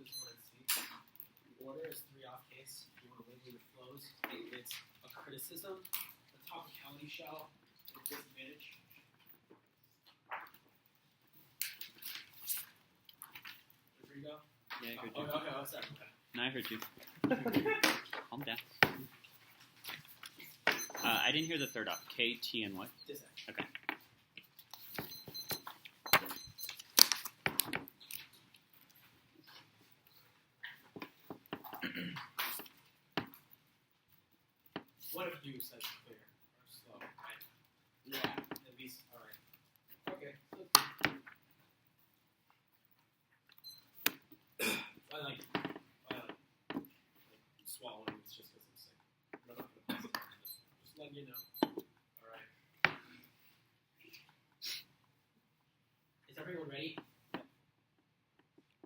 because you want to see. The order is 3 off case. You want to label your flows. It's a criticism, a topicality shell, and a disadvantage. Rodrigo? Yeah, I heard you. you. Okay, sorry. Okay. No, I heard you. Calm down. I didn't hear the third off. K, T, and what? Disadvantage. Okay. What if you said clear or slow, right? Yeah, at least, alright. Okay. I like swallowing, it's just because I'm sick. I'm not going to pass it on, just letting you know. Alright. Is everyone ready?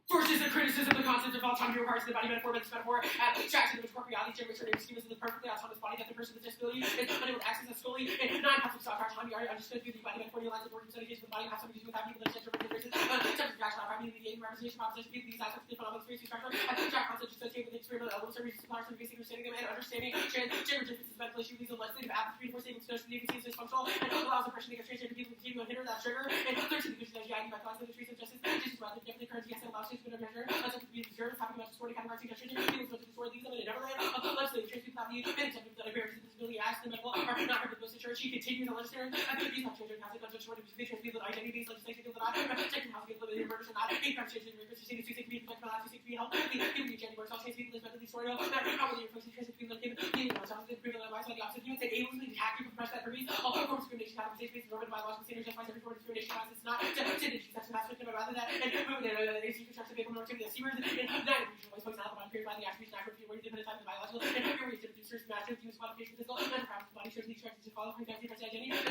First is the criticism of the concept of autonomy requires the body metaphor, but this metaphor abstraction of which reality generates or schemas of the perfectly autonomous body that the person with disability is unable to access as fully. And 9 concepts of autonomy are understood through the body metaphor in the lines of working studies of the body and have something to do with how people that gender and races. Subject reaction, autonomy, mediating representation, proposition, people, these aspects of the phenomenal experience, structure, abstract concepts associated with the experimental elements or reasons, suppliers, and basic understanding them, and understanding gender differences, medical issue, leads to legislative aptitude, reinforcing social deviancy is dysfunctional, and allows the person to get transgender people to continue and hinder that trigger. And 13, the vision of the ID by cause of the trees of justice, just rather definitely currency, yes, and allows change to measure. To be observed, talking about distorted categorizing suggestions, feelings of distorted leads them in a neverland. Legislative trans people have the intent that appears in disability as the medical are not heard of most insurance. She continues the legislature. These not changing housing, not just short of trans people that identity based legislation people that are checking housing, limited murders, and not hate crime changes, rapes, to be protected, not to be helped. People be gender works, all trans people is mentally distorted. How will you reflect trans people that give proven otherwise by the opposite view and say able to attack you from fresh that purpose. All forms of discrimination have based based on normative biological standards justifies every form of discrimination as it's not tendencies that's an aspect of it rather than movement and is constructive able normativity that seemers and nine regional ways not the body period by the attributes natural where different types of biological and every producers matches use modification physical and practice body shows these structures to follow from identity identity and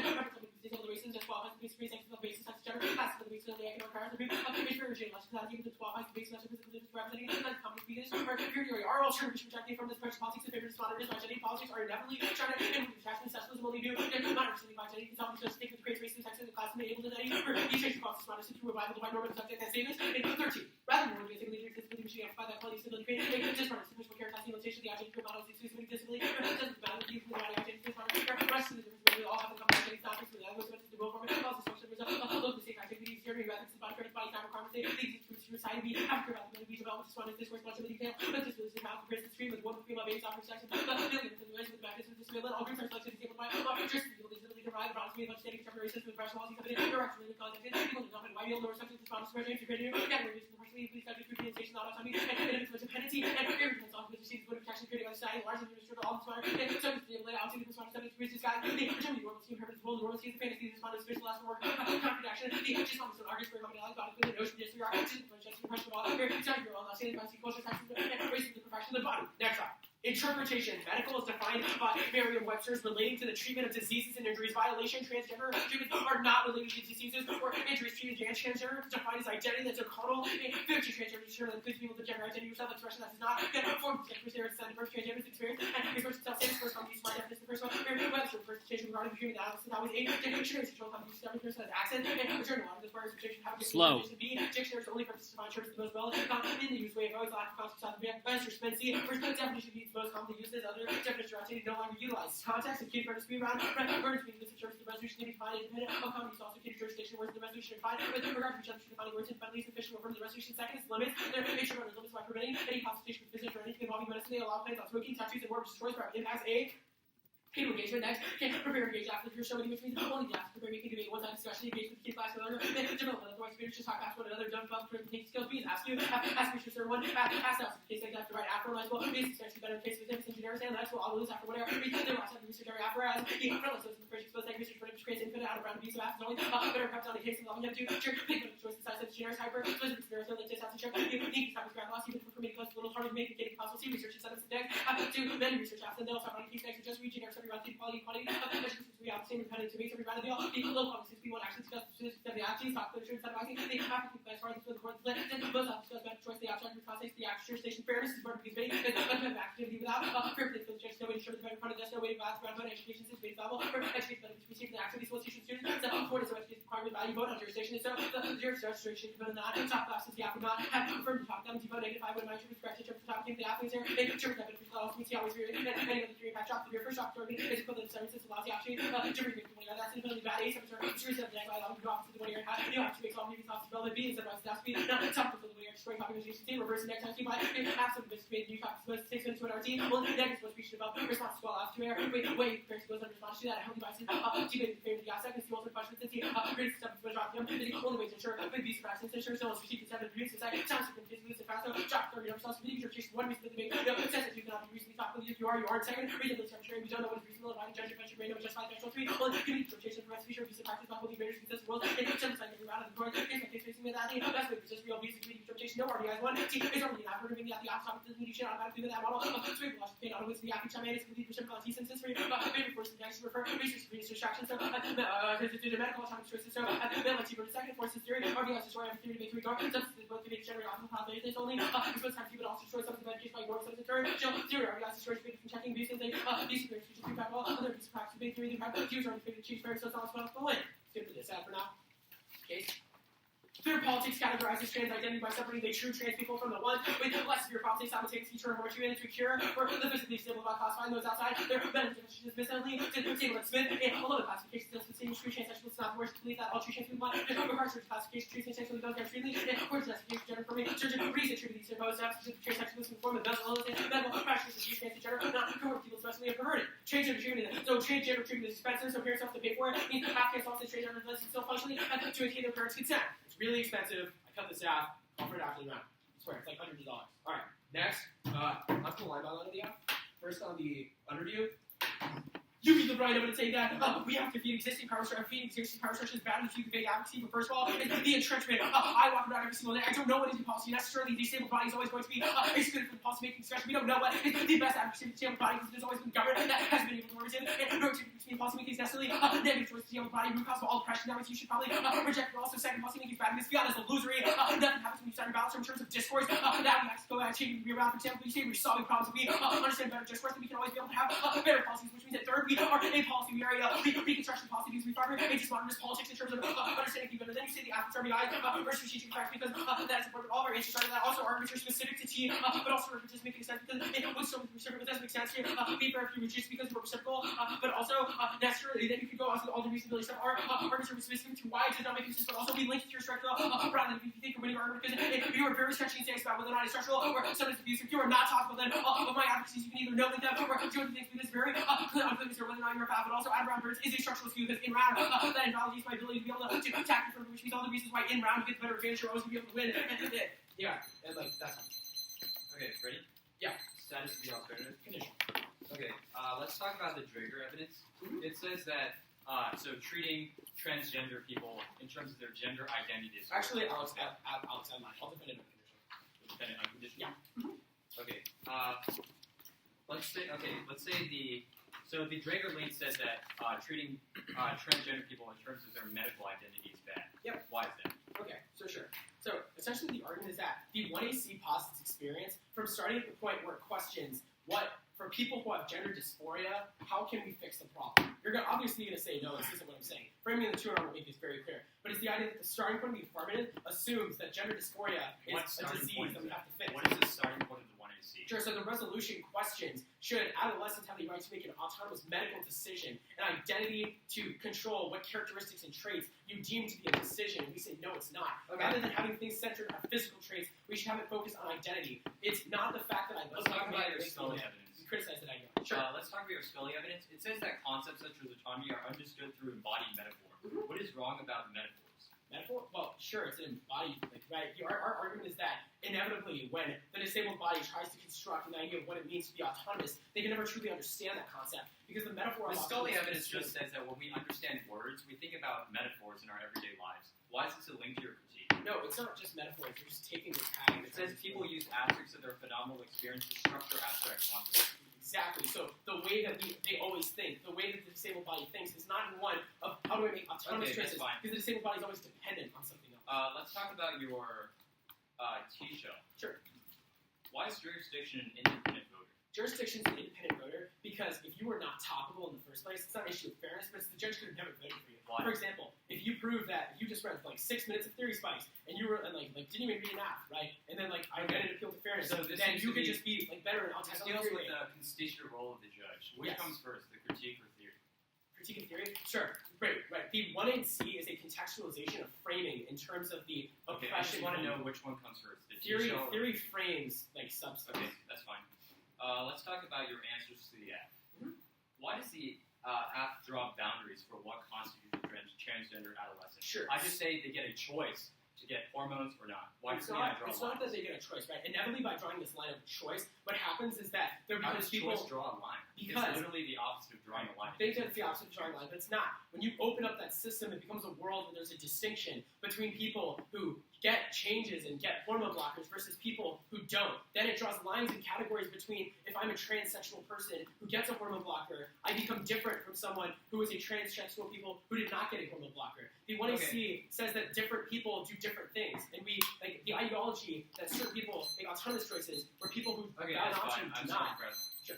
the races as well as the basic sex of the basis such gender class of the basis of the economic powers of the inferior much not even to 12 as the basis of the physical difference representing and common speakers or inferior are all true rejecting from this approach politics and favor modernist identity politics are inevitably trying to and attachment sexualism only do and not understanding by identity itself because take the creates races sex in the class and be able to identity or you change process modernist to revival divine normative subject that same as and 13 rather than basically disability machine amplify that quality stability create just for distinguishable characteristic limitation the object of models exclusively disability doesn't matter the use of the body identity the rest of the difference we all have the common identity topics with the other ways to go forward causes social result of the same activities here we ethics and body credit body time requirements they lead to suicide be after about the development just wanted discourse much of the detail but this was how the present stream with one female babies offering sex and the ways with the mechanism of disability all groups are selected to disabled by just disability derived from me much standing structure racism with rational policy coming in direction in the context people do not why you'll lower subject response to measure creating again reducing the partially please subject to presentation autonomy and it's much dependency and irritants on which receives what protection creating on society largely administered all the smarter and so to be able to out to the response subject to this guy the opportunity normal team purpose role normal team fantasy responding to special last work contradiction the just on some arguments for commonality about the notion disregard just the pressure of all here exactly all not standing by culture taxes and racism the perfection of the body next up interpretation. Medical is defined by Merriam-Webster's relating to the treatment of diseases and injuries. Violation, transgender treatments are not related to diseases or injuries treated transgender. Defined as identity that's a caudal. Virtue transgender determined that includes people with gender identity yourself expression that does not form the sexual stereotype birth transgender experience and expression self same first company smart definition the first one. Merriam-Webster first citation regarding the treatment that was a dictionary control company seven person as accent and journal as far as citation how to be dictionaries only purpose to find terms the most relevant not in the use way of always lack of concepts of the best or Spencer first definition means most commonly used as other definition of no longer utilized. Context and key to be around words meaning this terms the resolution can be defined independent of companies also key to jurisdiction words the resolution defined but in regard to each other defining words and finally sufficient from the resolution second is limits their nature of limits by preventing any consultation with physics or anything involving medicine they allow plans on smoking tattoos and more destroys by impacts a People engagement next. Can't prepare engage after your show, which means only the after prepare making debate one time discussion engage with the key class with another. Develop another experience, just talk past one another, jump up, take skills, bees, ask you, ask me, sir, one, ask us, case like after right after, like, well, basic section better case with engineers, and that's what all lose after whatever. They watch the research area after, as the front of the first exposed like research for creates infinite out of round piece of after only, better prepped on the case of love, you have to pick up the choice size of engineers, hyper, specific experience, like this, have to check, need topics, graph loss, even for me, because a little harder to make it, getting possible, see research and setups and decks, have to do many research apps, and they'll talk about case next, just reaching our study around quality, we have the same independent to make everybody the low policies we want actually discuss the specifics of the actions, not literature, incentivizing, they have to keep as far as the court split, and those discuss better choice, the abstract context, the actual station fairness is where because many, and activity without fair play for the judge, no way to show the better front of this, no way to balance around education system, based level, for education, which we see the activities, what you should students, so for this education requirement, the value vote on jurisdiction. So the jurisdiction can vote on that. Top class is the applicant not have affirmed the top them to vote -5 when my true is correct in terms of top the applicants here. They jury that beneficial also means he always read any of the three patch off the your first option is equivalent to services allows the option jury to one year. That's infinitely bad. A some juries of the next allowing the office of the 1 year. You have to make all previous office relevant. B instead of that's be not top of the 1 year destroying population. C reverse the next time by absolute miscreated new topics supposed to take into an RT. Well, the next supposed to be about response to all after air. Wait, first goes under response to that. How many devices G made the favor of the outside because the ultimate question since he greatest step to drop them is the only way to ensure with these practices to ensure still strategic seven produce inside sounds from physically and faster drop 30 of self speaking interpretation one reason that they make sense that you cannot be recently talked with if you are second reason that temperature we don't know what is reasonable and judge eventually may know just like natural three well give me interpretation for recipe sure if you practice not holding greatest consistent world and some like every round of the court is my case facing with that that's what just real basic interpretation no RBI one T is already not proving that the opposite doesn't need to shit automatically with that model sweep logic pain auto with the active chain is complete for simple T synthesis for favorite force and action refer research distraction so to the medical atomic choices so at the middle the second forces theory RBI is destroy everything to make regard substances both to make generate optimal probabilities only because supposed to have to but also destroy some of the medication by ignoring some of the term theory RBI is destroy from checking abuses and abuse of which we have all other abuse practices big theory they have use are the chief very so it's all about the win skip to this ad for now case Clear politics categorizes trans identity by separating the true trans people from the ones with less severe politics simultaneously turn more treatment into a cure or the physically stable by classifying those outside their benefits miscellaneously to table and Smith and all other classifications does distinguish true transsexuals not worse to believe that all true trans people want regards to classification true transsexuals don't get treatment and of course classification gender for me surgeon reason attribute these most substances transsexuals in the form of medical practices of true transgender not cohort people especially are perverted transgender treatment so transgender treatment is expensive so parents have to pay for it means half caste also transgender unless it's still functionally to obtain their parents' consent. Really expensive. I cut this out. I'll put it after the round. I swear, it's like hundreds of dollars. Alright, next. I'm going to line by line of the app. First on the underview. You read the right of it saying that we have to feed existing power structures. Feeding existing power structures is bad if you can fake advocacy, but first of all, it's the entrenchment. I walk around every single day. I don't know what is in policy. Necessarily, the disabled body is always going to be excluded from the policy-making discussion. We don't know what is the best advocacy for the disabled body because there's always been government that has been able to represent it. And no between policy-making is necessarily negative towards the disabled body. Root cause of all oppression. That means you should probably reject. But also, second, policy-making is bad because beyond is illusory. Nothing happens when you start your balance in terms of discourse. That we have to go out and be around. For example, you say we're solving problems. If we understand better discourse, then we can always be able to have better policies, which means that third, we are a policy. We are a reconstruction policy because we farmer just modernist politics in terms of understanding people. And then you say the Athens RBI versus strategic facts because that's important. All of our answers are that also arguments are specific to T, but also just making sense because it was so reciprocal. It doesn't make sense here. Be fair if you reduce because we're reciprocal, but also necessarily then you can go on to all the reasonability stuff. Our arguments are specific to why it does not make sense, but also we link to your structural rather than if you think you're winning argument because if you are very stretching and saying about whether or not it's structural or something's abuse, if you are not talking about then of my advocacies, you can either know that or do other things because it's very clear on whether or not you're a path, but also add round birds is a structural skew because in round that invalidates my ability to be able to attack you from which means all the reasons why in round you get the better advantage you're always going to be able to win yeah and like that's okay ready yeah status of the alternative condition okay let's talk about the Drager evidence it says that so treating transgender people in terms of their gender identity is actually I'll defend it unconditional defend it unconditional okay let's say the Drager link says that treating transgender people in terms of their medical identity is bad. Yep. Why is that? Okay, so sure. So essentially the argument is that the 1AC posits experience from starting at the point where it questions what, for people who have gender dysphoria, how can we fix the problem? You're obviously going to say, no, this isn't what I'm saying. Framing the two will make this very clear. But it's the idea that the starting point of the affirmative assumes that gender dysphoria is a disease that we have to fix. What is the starting point of the 1AC? Sure, so the resolution questions, should adolescents have the right to make an autonomous medical decision, an identity to control what characteristics and traits you deem to be a decision? And we say, no, it's not. Okay. Rather than having things centered on physical traits, we should have it focused on identity. It's not the fact that I Let's talk about your Scully evidence. You criticize that idea. Sure. Let's talk about your Scully evidence. It says that concepts such as autonomy are understood through embodied metaphor. What is wrong about metaphors? Metaphor? Well, sure, it's an embodied, right? Our argument is that inevitably, when the disabled body tries to construct an idea of what it means to be autonomous, they can never truly understand that concept because the metaphor. The Scully evidence just says that when we understand words, we think about metaphors in our everyday lives. Why is this a link to your critique? No, it's not just metaphors. You're just taking this pattern. It says people use aspects of their phenomenal experience to structure abstract concepts. Exactly. So the way that they always think, the way that the disabled body thinks is not in one of how do I make autonomous choices because the disabled body is always dependent on something else. Let's talk about your T-show. Sure. Why is jurisdiction an independent voter? Jurisdiction is an independent voter because if you were not topical in the first place, it's not an issue of fairness, but it's the judge could have never voted for you. Why? For example, if you prove that you just read like 6 minutes of theory spice and you were and like didn't even read enough, right? And then like I read an appeal to fairness, So this then seems you to could be- just be like better. I'll This test deals theory. with the constitutional role of the judge. Which Yes. comes first, the critique or theory? Critique of theory? Sure. Right. The 1.8c is a contextualization of framing in terms of the Okay, I just oppression. want to know which one comes first. The Theory detail or- theory frames like substance. Okay, that's fine. Let's talk about your answers to the app. Mhm. Why does the app draw boundaries for what constitutes a transgender adolescent? Sure. I just say they get a choice to get hormones or not. Why It's does the app not, draw it's not that lines? they get a choice, right? Inevitably, by drawing this line of choice, what happens is that there How becomes does people. choice draw a line? Because- it's literally the opposite of drawing a line. I think that's the opposite of drawing a line, but it's not. When you open up that system, it becomes a world where there's a distinction between people who get changes and get hormone blockers versus people who don't. Then it draws lines and categories between if I'm a transsexual person who gets a hormone blocker, I become different from someone who is a transsexual people who did not get a hormone blocker. The 1AC says that different people do different things, and we like the ideology that certain people make autonomous choices, where people who Okay, have an that's option fine. I'm do sorry, not. President. Sure.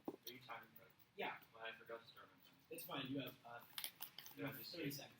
Are you timing, President? Yeah. Well, I forgot to start my time. It's fine. You have Yeah, just 30 seconds.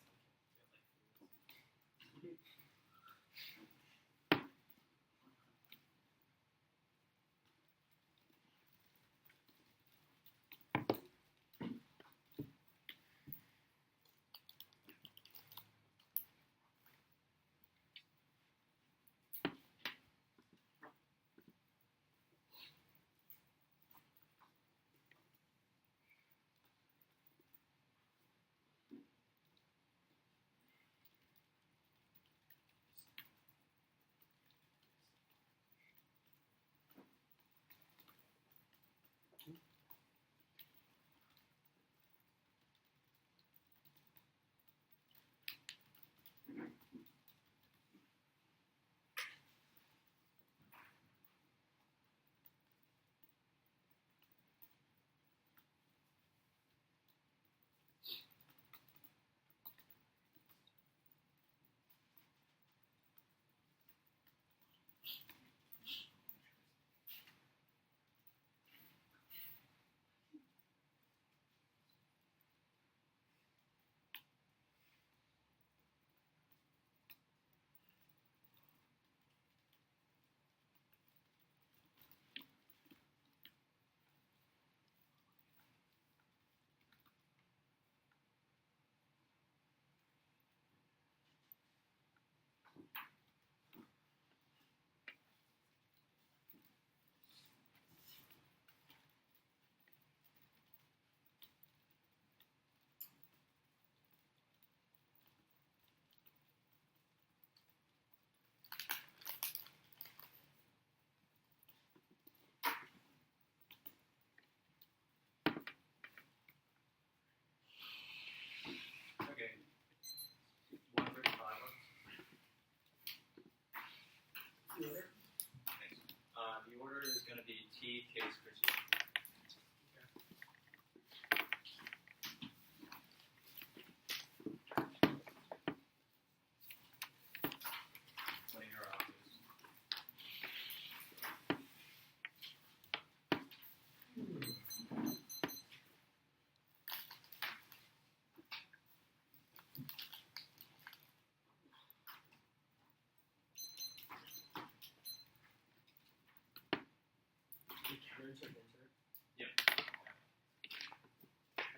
Counter-interp, interp. Yep.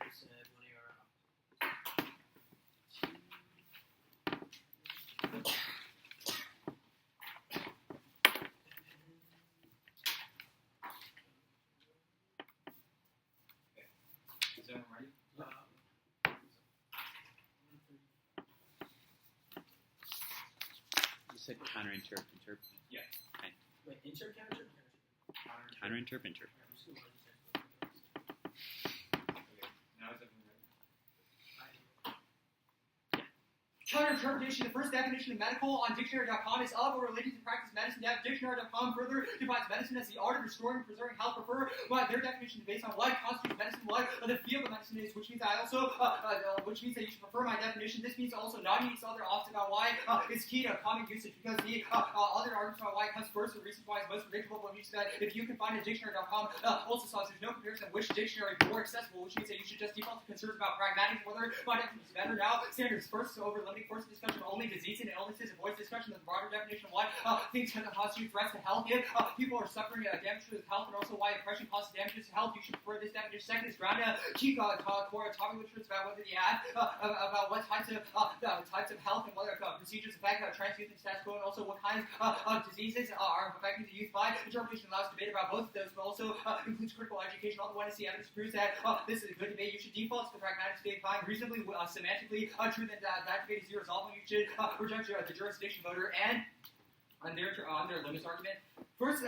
You said 1 AR. Is everyone ready? You said counter-interp, interp. Wait, interp, counter-interp? Counter-interp, interp. I'm just gonna run this next one. Okay. Now is everyone ready? Counter-interpretation, the first definition of medical on dictionary.com is of or related to practice medicine. Dictionary.com further defines medicine as the art of restoring and preserving health. But their definition is based on what constitutes medicine, what the field of medicine is, which means I also, which means that you should prefer my definition. This means also not using other options about why is key to common usage, because the other arguments about why comes first, the reason why is most predictable, but means that if you can find a dictionary.com also says there's no comparison which dictionary is more accessible, which means that you should just default to concerns about pragmatics, whether my definition is better now. Standards first, so over limiting first discussion of only disease and illnesses, avoids discussion of the broader definition of what things can constitute threats to health. If people are suffering damage to health, and also why oppression causes damages to health, you should prefer this definition. Second is ground keep core topic literature about whether the about what types of health and whether procedures affect trans-youth and status quo, and also what kinds of diseases are affecting the youth. By interpretation allows debate about both of those, but also includes critical education. All the one is the evidence proves that this is a good debate. You should default to the pragmatic debate, find reasonably semantically true that that debate is irresolvable. You should reject the jurisdiction voter and on their limits argument. First,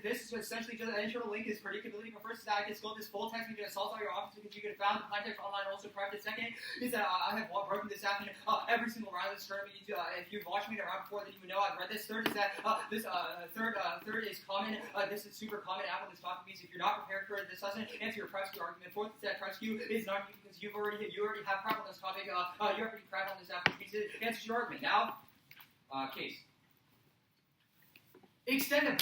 this is essentially just an internal link is predictability. But first is that I can scope this full text. You can assault all your options because you could have found the context online also private. Second is that I have broken this down in every single round of this tournament. If you've watched me around before, then you would know I've read this. Third is that third is common. This is super common. Apple is talking means if you're not prepared for it, this doesn't answer your Prescue argument. Fourth is that Prescue is not because you already have prep on this topic. You're already prep on this app, which means it answers your argument. Now, case. Extend the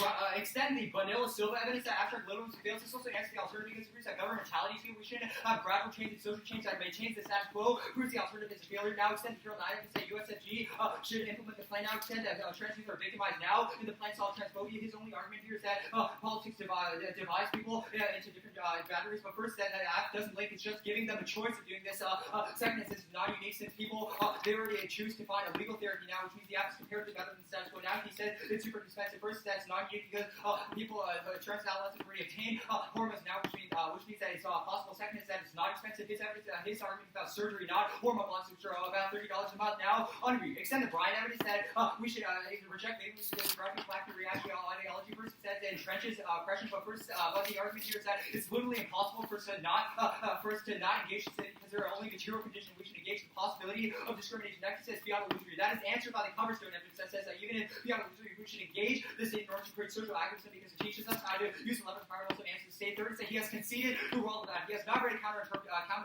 vanilla Silva evidence that abstract literalism fails. This also answers the alternative because it proves that governmentality is we shouldn't have gradual change and social change that maintains the status quo. Proves the alternative is a failure. Now extend the Carol 9 evidence that USFG should implement the plan. Now extend that trans youth are victimized now in the plan solve transphobia. His only argument here is that politics divides people into different batteries. But first, that act doesn't link. It's just giving them a choice of doing this. Second, this is not unique since people they already choose to find a legal therapy now, which means the app is comparatively better than the status quo. Now he said it's super expensive. First, that's not unique because people trans adolescents already obtain hormones now, which means that it's possible. Second is that it's not expensive. His argument is about surgery, not hormone blocks, which are about $30 a month now. Unread. Extend the Bryan evidence that we should reject maybe because graphic factor reaction ideology. First, it says it entrenches oppression, but first, but the argument here is that it's literally impossible for us to not engage in sin because there are only material conditions which negate the possibility of discrimination. Next, it says beyond illusory. That is answered by the Coverstone evidence that says that even if beyond illusory, we should engage the state in order to create social activism because it teaches us how to use 11th power also answer the state. Third is that he has conceded the role of that. He has not read a counter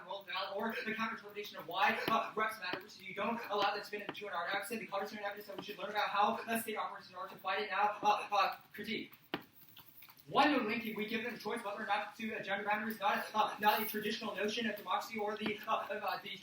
role of valid or the counter interpretation of why reps matter, which you don't allow that spin into 200 hours. The Coverstone evidence that we should learn about how the state operates in order to fight it now. Critique. One new link, we give them a choice whether or not to gender boundaries, not the traditional notion of democracy or the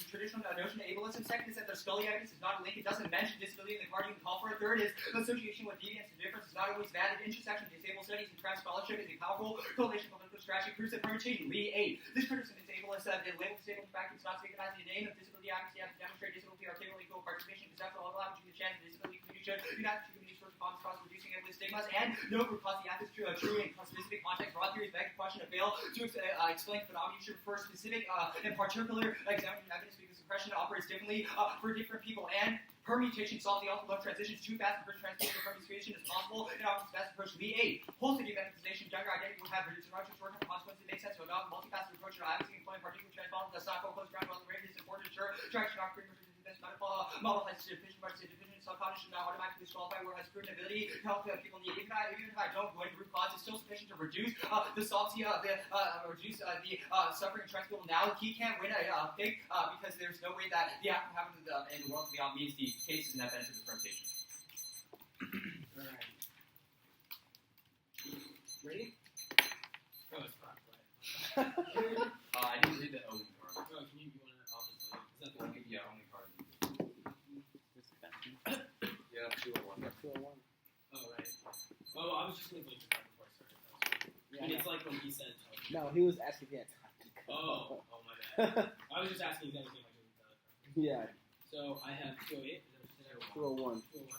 traditional notion of ableism. Second is that their Scully evidence is not a link. It doesn't mention disability in the card you can call for it. Third is the association with deviance and difference is not always bad. The intersection of disabled studies and trans scholarship is a powerful correlation of political strategy. Proves that permutation. Lee 8. This criticism is ableist. The label disabled fact is not taken as the name of disability advocacy. You have to demonstrate disability articulate equal participation, conceptual overlap between the chance of disability community should do not to communities for response cause reducing ableist stigmas and no root cause the ethics true in specific context. Broad theories beg the question to fail to explain phenomena. You should refer specific and particular examining evidence because oppression operates differently for different people and permutation solves the ultimate transitions too fast and first translation for permutation is possible and offers the best approach to be a wholesale demonetization. Gender identity will have reduced structure short-term consequences. It makes sense to adopt a multifaceted approach to advocacy employing particular transbonding does not go close ground while the rate is important to ensure traction not create model has division, but division subconscious should not automatically disqualify whereas proven ability to help people need. Even if I don't go into root cause, it's still sufficient to reduce the salty suffering of trans people. Now he can't win a pick because there's no way that the act happen in the world beyond meets the cases in that benefit of permutation. Alright. Ready? Oh, it's fine. I didn't read the O card. Oh, can you want to? I'll just leave. Is that the one? Yeah, only card. This is best. Yeah, 201. Oh, right. Oh, I was just going to leave the card before I started. Yeah, it's like when he No, he was asking if he had time to go. Oh, my bad. I was just asking exactly if I did that. Yeah, So I have 208. 201. 201.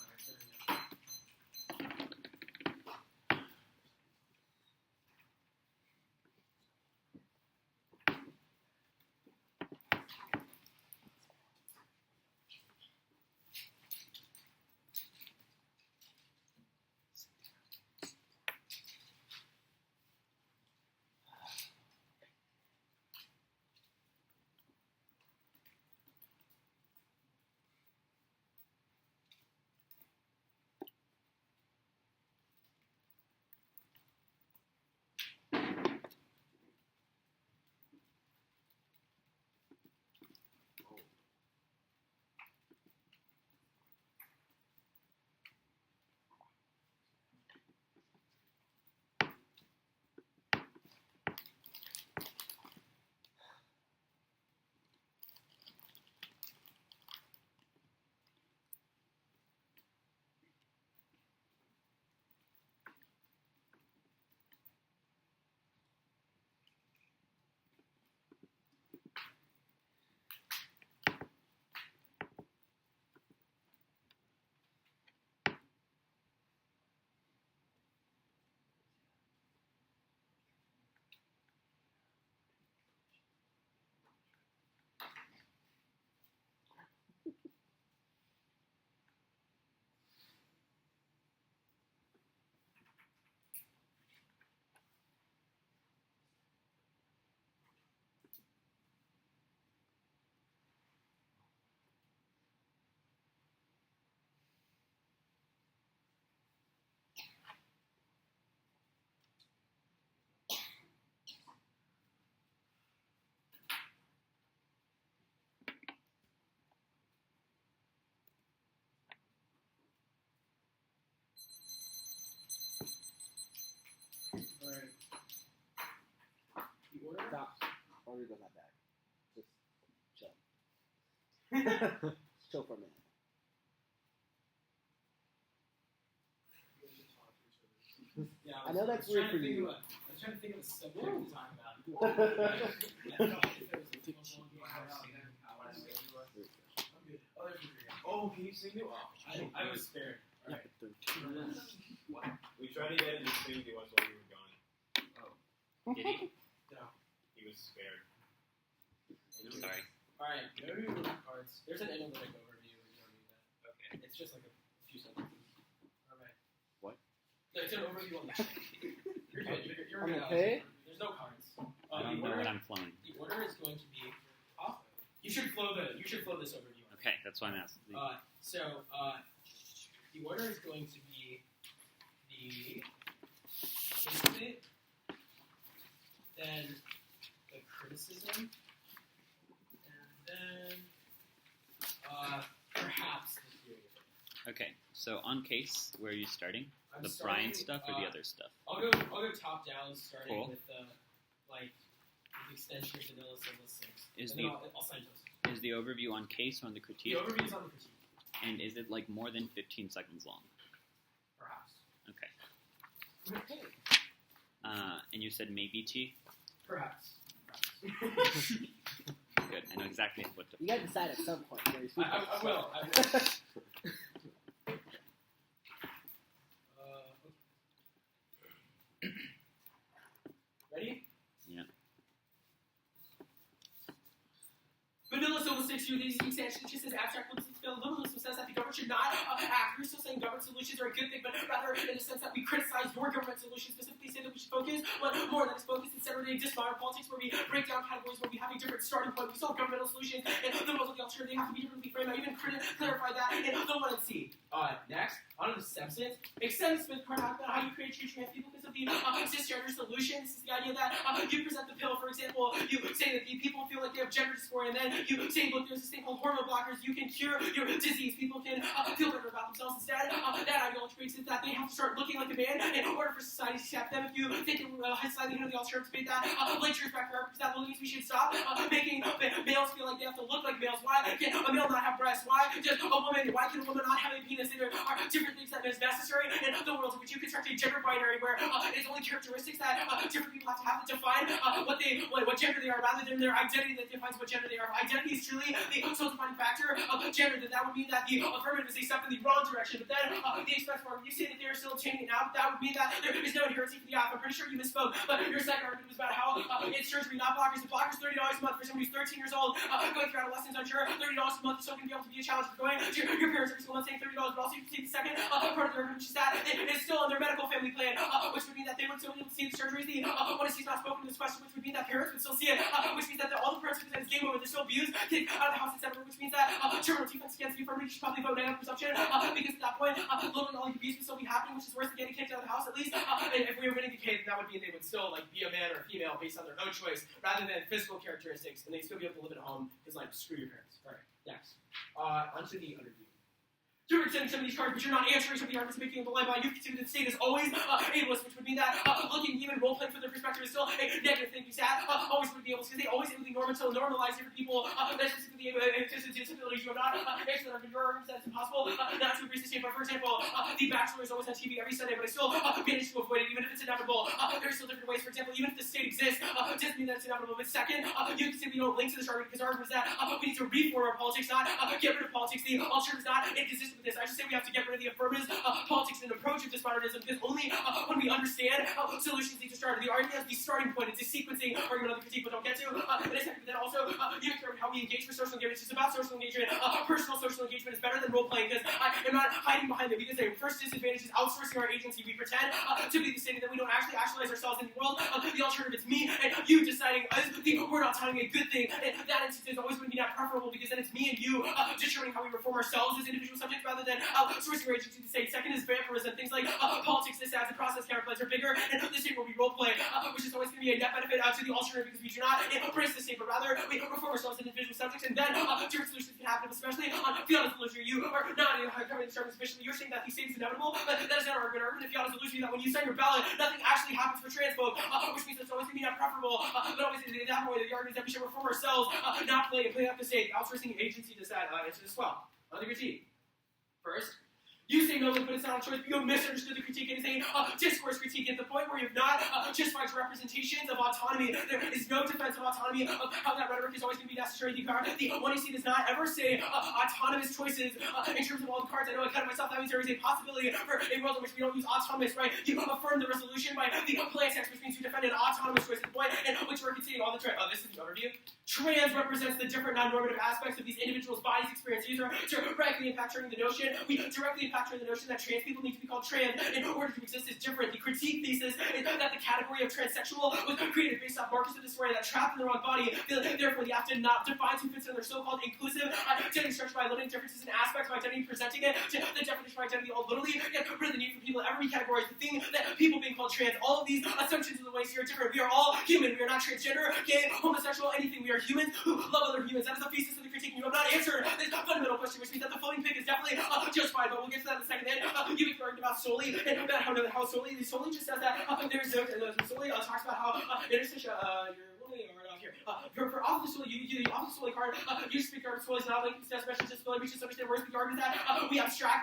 Alright, so Alright. The order? Stop. Rodrigo's not back. Just chill. Chill for a minute. Yeah, I know that's weird for you. I was trying to think of a subject to talk about. Oh, can you sing it? I was spared. Yeah, Alright. We tried to get him to sing to us while we were gone. Did he? He was spared. Sorry. Alright, overview of cards. There's an analytic overview. You don't need that. Okay. It's just like a few sentences. Alright. What? No, it's an overview on the back. You're good. You're On good. the page? There's no cards. I don't know what I'm flowing. The order is going to be off. You should flow this overview. Okay, that's why I'm asking. The order is going to be the incident, then the criticism, and then perhaps the theory. Okay, so on case, where are you starting? I'm The starting, Brian stuff or the other stuff? I'll go top down, starting Cool. with the extension of vanilla syllabus 6. Is and the then I'll sign those. is the overview on case or on the The critique? overview is on the critique, And is it like more than 15 seconds long? perhaps. Okay. Okay. And you said maybe T? Perhaps. Good. I know exactly what to. You gotta decide at some point where you're I will. Ready? Yeah. Vanilla Silver 6, these extensions just as abstract limits fail. Liberalism says that the government should not act. We're still saying government solutions are a good thing, but rather in the sense that we criticize your government solutions, specifically say that we should focus on more than is focused instead of just modern politics where we break down categories where we have a different starting point. We still have governmental solutions, and the rules of the alternative have to be differently framed. I even clarify that in the 1 and C. Next, on to the substance. Makes sense with how you create change you have people because of the cisgender solution. This is the idea that you present the pill, for example, you say that the people feel like they have gender dysphoria, and then you say, look, there's this thing called hormone blockers, you can cure your disease, people can feel better about themselves instead. That ideology makes it that they have to start looking like a man in order for society to accept them. If you think slightly the alternative debate that lectures back there, because that means we should stop making males feel like they have to look like males. Why can't a male not have breasts? Why just a woman? Why can a woman not have a penis? that there are different things that is necessary in the world in which you construct a gender binary where it's only characteristics that different people have to define what gender they are rather than their identity that defines what gender they are. If identity is truly the sole defining factor of gender, then that would mean that the affirmative is a step in the wrong direction. But then the express form, you say that they are still obtaining it now, that would mean that there is no inherency for the alpha. I'm pretty sure you misspoke, but your second argument was about how it's surgery, not blockers. The blockers $30 a month for somebody who's 13 years old, going through adolescence, I'm sure $30 a month is still going to be able to be a challenge for going to your parents every single month saying $30, but also you can see the second part of the argument, which is that it's still on their medical family plan, which would mean that they would still be able to see the surgery. The one is not spoken to this question, which would mean that parents would still see it, which means that all the parents would say it's game over, they're still abused, kicked out of the house, etc., which means that terminal defense against the affirmative, you should probably vote no presumption, because at that point, literally all the abuse would still be happening, which is worse than getting kicked out of the house, at least. And if we were winning the case, then that would mean they would still be a man or a female based on their own choice, rather than physical characteristics, and they'd still be able to live at home, because, screw your parents. Alright, next. Onto the underview. You're presenting some of these cards, but you're not answering some of the arguments making the line by. You've considered the state as always ableist, which would mean that looking even role-playing from their perspective is still a negative thing. You said always would be able to, because they always able to normalize different people, that specifically disabilities. You have not answered that argument. Your argument that it's impossible not to agree with the state. But for example, The Bachelor is always on TV every Sunday, but I still manage to avoid it, even if it's inevitable. There's still different ways. For example, even if the state exists, doesn't mean that it's inevitable. But second, you can say we don't link to this argument because our argument is that we need to reform our politics, not get rid of politics. The alternative is not inconsistent with this. I just say we have to get rid of the affirmative politics and approach of dismodernism, because only when we understand how solutions need to start. The argument has the starting point. It's a sequencing argument of the critique, but don't get to. But then also, you have to learn how we engage for social engagement. It's just about social engagement. Personal social engagement is better than role-playing, because I am not hiding behind it. Because the first disadvantage is outsourcing our agency. We pretend to be the state, and then we don't actually actualize ourselves in the world. The alternative is me and you deciding we're not telling a good thing. And that instance is always going to be not preferable, because then it's me and you determining how we reform ourselves as individual subjects rather than outsourcing our agency to the state. Second is vampirism. Things like politics, disads, and process counterplays are bigger, and the state will be role-play, which is always going to be a net benefit to the alternative, because we do not embrace the state, but rather we reform ourselves as individual subjects, and then different solutions can happen, especially on Fiona's illusion. You are not coming to start sufficiently. You're saying that the state is inevitable, but that is not our argument. Argument of Fiona's illusion that when you sign your ballot, nothing actually happens for transphobe, which means it's always going to be not preferable, but always at that point, the argument is that we should reform ourselves, not play up the state. Outsourcing agency does that answer as well. Another critique. First, you say no, but it's not a choice. You misunderstood the critique, and it's a discourse critique at the point where you have not justified representations of autonomy. There is no defense of autonomy, of how that rhetoric is always going to be necessary. The one you see does not ever say autonomous choices in terms of all the cards. I know I cut it myself. That means there is a possibility for a world in which we don't use autonomous, right? You affirm the resolution by the plain text, which means you defend an autonomous choice at the point, and which we're continuing all the time. This is the overview. Trans represents the different non-normative aspects of these individuals' bodies' experience. These are directly impacting the notion. We directly impact the notion that trans people need to be called trans in order to exist is different. The critique thesis is that the category of transsexual was created based off markers of dysphoria that trapped in the wrong body. Therefore, they have to not define who fits in their so-called inclusive identity structure by limiting differences in aspects of identity, presenting it to the definition of identity. All literally get rid of the need for people to ever be categorized. The thing that people being called trans, all of these assumptions of the ways here are different. We are all human. We are not transgender, gay, homosexual, anything. We are humans who love other humans. That is the thesis of the critique. You have not answered this fundamental question, which means that the floating pick is definitely justified, but we'll get to that in a second. Then you can argue about solely and about how solely just says that there's no solely talks about how interstitial you're here. For off the solely, you off the solely card, you speak our solely is not linked to special disability. We should understand where's the argument that we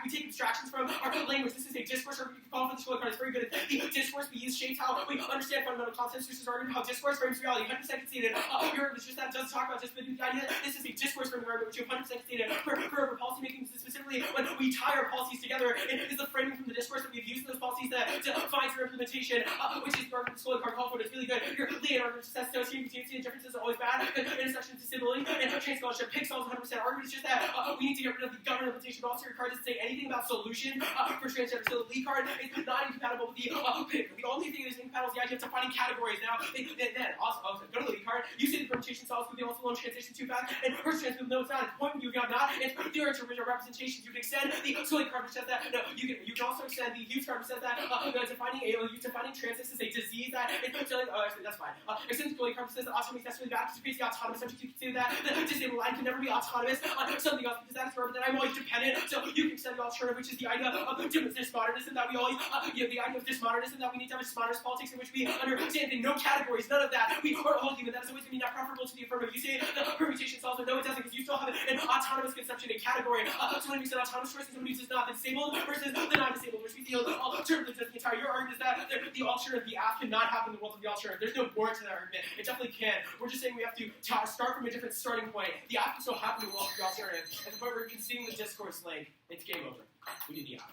take abstractions from our language. This is a discourse, or you can call for the solely card. It's very good. The discourse we use shapes how we understand fundamental concepts. This is argument how discourse frames reality. 100% conceded. Your argument is just that doesn't talk about just the idea. This is a discourse framing argument, which you 100% conceded. For policy making, specifically when we tie our policies together, it is the framing from the discourse that we've used in those policies that defines your implementation, which is the argument the solely card call for. It's really good. Your lead argument says associating differences are always bad. Intersections, disability, and trans scholarship. Pick solves 100% argument. It's just that we need to get rid of the government implementation. But also, your card doesn't say anything about solution for transgender. So the lead card is not incompatible with the pick. The only thing that is incompatible is the idea of defining categories. Now, then also go to the lead card. You say the permutation solves with the also alone transition too fast, and first trans no, it's not. At the point when you have not, it's theory to original representations. You can extend the solely card, which says that no, you can also extend the use card, which says that defining trans is a disease that it's actually that's fine. Extends the solely card, which says that autonomy is necessarily bad to create the autonomous subject. You can say that the disabled line can never be autonomous on something else, because that's where that I'm always dependent. So you can extend the alternative, which is the idea of dismodernism, that we always the idea of dismodernism, that we need to have dismodernist politics in which we understand no categories, none of that. We are all human. That is always going to be not preferable to the affirmative. You say the permutation solves, but no, it doesn't, because you still have an autonomous conception, a category category. So when we said autonomous choice, somebody who's not disabled versus the non-disabled, which we feel alternative to the entire. Your argument is that the alternative, the app cannot happen in the world of the alternative. There's no board to that argument. It definitely can. We're just saying we have to start from a different starting point. The app can still happen in the world of the alternative. At the point where we're conceding the discourse link, it's game over. We need the app.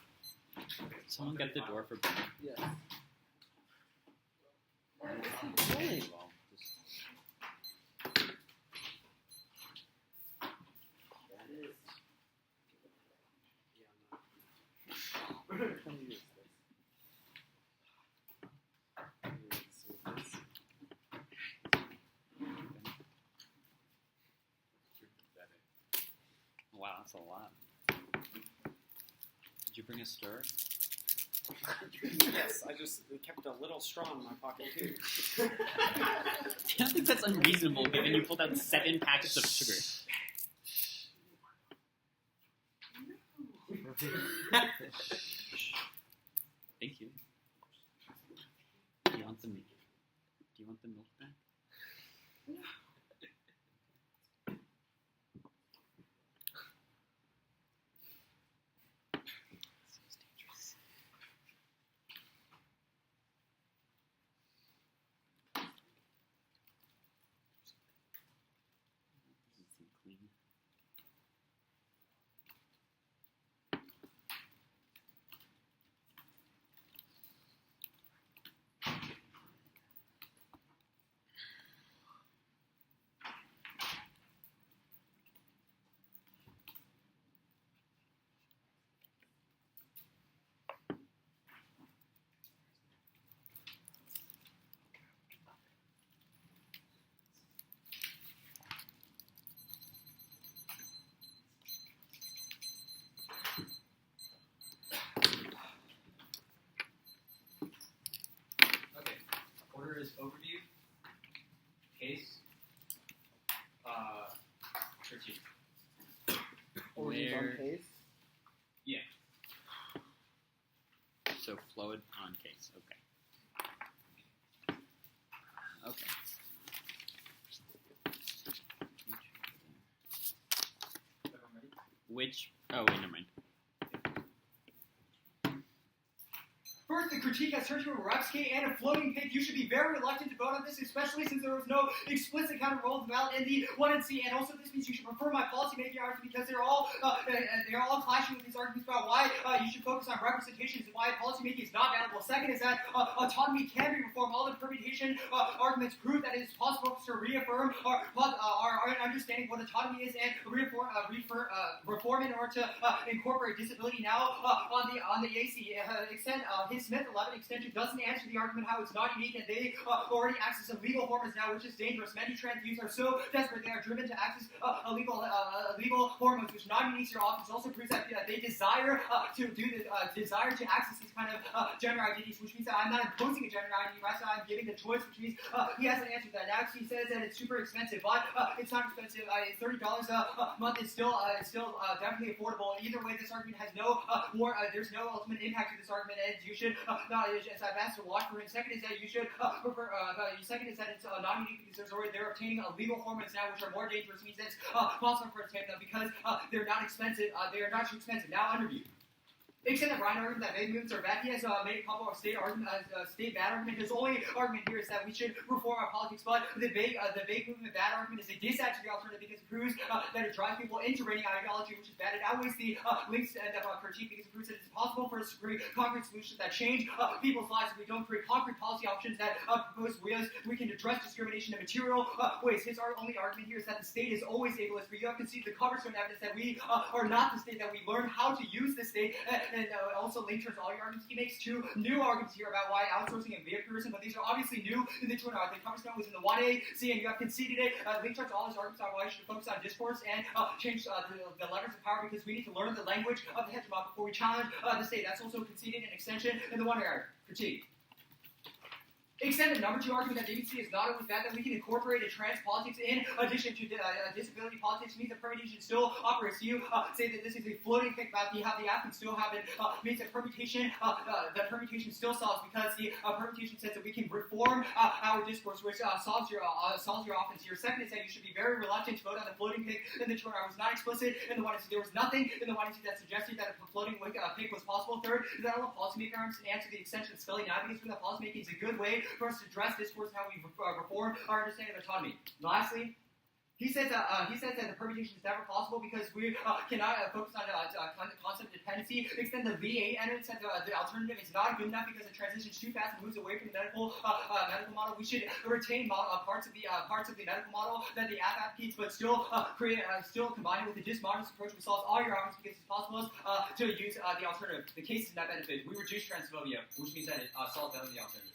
Someone get the door for Benny. Yes. Wow, that's a lot. Did you bring a stir? Yes, I just kept a little straw in my pocket too. I don't think that's unreasonable given you pulled out 7 packets of sugar. Thank you. Do you want the milk back? This is dangerous. Doesn't seem clean. Okay. Order is overview, case, critique. Origins on Where- case. So flowed on case. Okay. Okay. Everyone ready? Which? Oh wait, never mind. First, the critique has searched for Repsky and a floating pick. You should be very reluctant to vote on this, especially since there was no explicit counter roll of the ballot in the 1NC. And also, this means you should prefer my policy-making argument because they're all clashing with these arguments about why you should focus on representations and why policy-making is not valuable. Second is that autonomy can be reformed. All the permutation arguments prove that it is possible to reaffirm our understanding of what autonomy is and reform in order to incorporate disability. Now, on the AC extent, his Smith 11 extension doesn't answer the argument how it's not unique and they already access illegal hormones now, which is dangerous. Many trans youths are so desperate they are driven to access illegal hormones, which not unique to your office. Also proves that they desire to access these kind of gender identities, which means that I'm not imposing a gender identity, rather I'm giving the choice, which means he hasn't answered that. Now he says that it's super expensive, but it's not expensive. $30 a month is still definitely affordable. Either way, this argument has there's no ultimate impact to this argument, and you should as I've asked to watch for him. Second is that you should prefer. Second is that it's not unique because they're obtaining illegal hormones now, which are more dangerous. Means that it's possible for it to take them because they're not expensive. They are not too expensive. Now underview. Except that Ryan argument that vague movements are bad. He has made a couple of state bad argument. His only argument here is that we should reform our politics, but the vague movement bad argument is a disadvantage to the alternative because it proves that it drives people into reigning ideology, which is bad. It outweighs the links to end up critique because it proves that it's possible for us to create concrete solutions that change people's lives if we don't create concrete policy options that propose ways we can address discrimination in material ways. His only argument here is that the state is always ableist, but you have to see the cornerstone evidence that we are not the state, that we learn how to use the state. And also link turns all your arguments. He makes 2 new arguments here about why outsourcing and vampirism, but these are obviously new in the 2 and the cornerstone was in the 1A, and you have conceded it. Link turns all his arguments on why you should focus on discourse and change the levers of power because we need to learn the language of the hegemon before we challenge the state. That's also conceded an extension in the 1A critique. Extend the number two argument that DBC is not only that we can incorporate a trans politics in addition to disability politics means that permutation still operates. You say that this is a floating thing about the affirms still have it means that permutation still solves because the permutation says that we can reform our discourse, which solves your offense. Your second is that you should be very reluctant to vote on the floating pig in the Twitter. I was not explicit in the one. There was nothing in the one that suggested that a floating pig was possible. Third is that all policymaker arms answer the extension of spelling advocates for that policymaking is a good way for us to address discourse and how we reform our understanding of autonomy. Lastly, he says that the permutation is never possible because we cannot focus on the concept of dependency. Extend the V8 and it said the alternative is not good enough because it transitions too fast and moves away from the medical model. We should retain parts of the medical model that the app advocates, but still combine it with the dismodernist approach which solves all your arguments because it's possible to use the alternative. The case is net benefit. We reduce transphobia, which means that it solves the alternative.